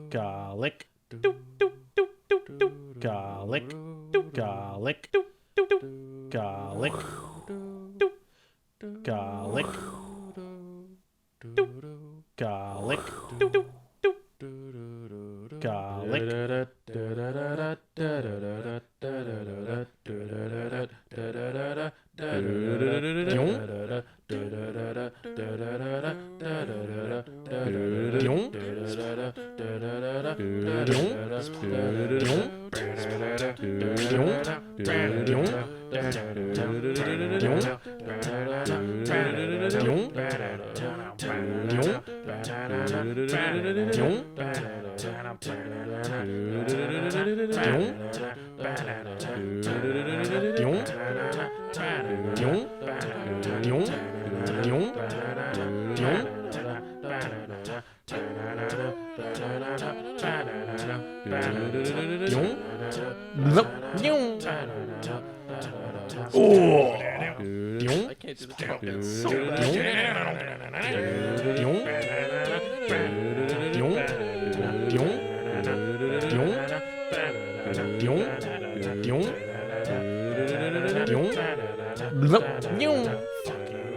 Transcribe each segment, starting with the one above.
Garlic. Garlic. Garlic. Garlic. Garlic. Garlic. I can't do the top. It's so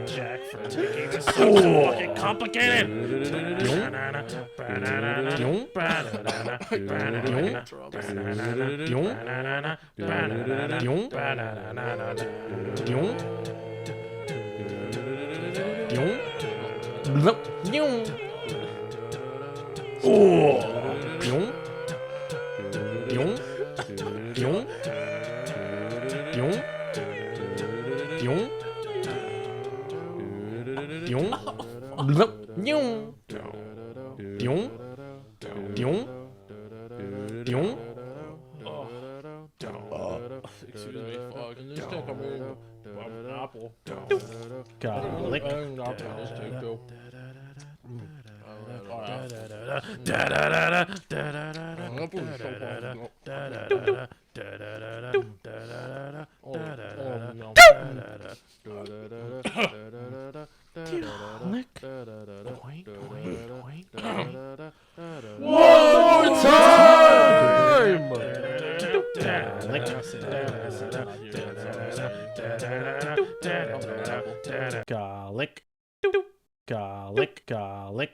Jack for making this so fucking complicated. Excuse me, fuck. And this thing come in an apple. Garlic. One more time! Garlic. Garlic. Garlic.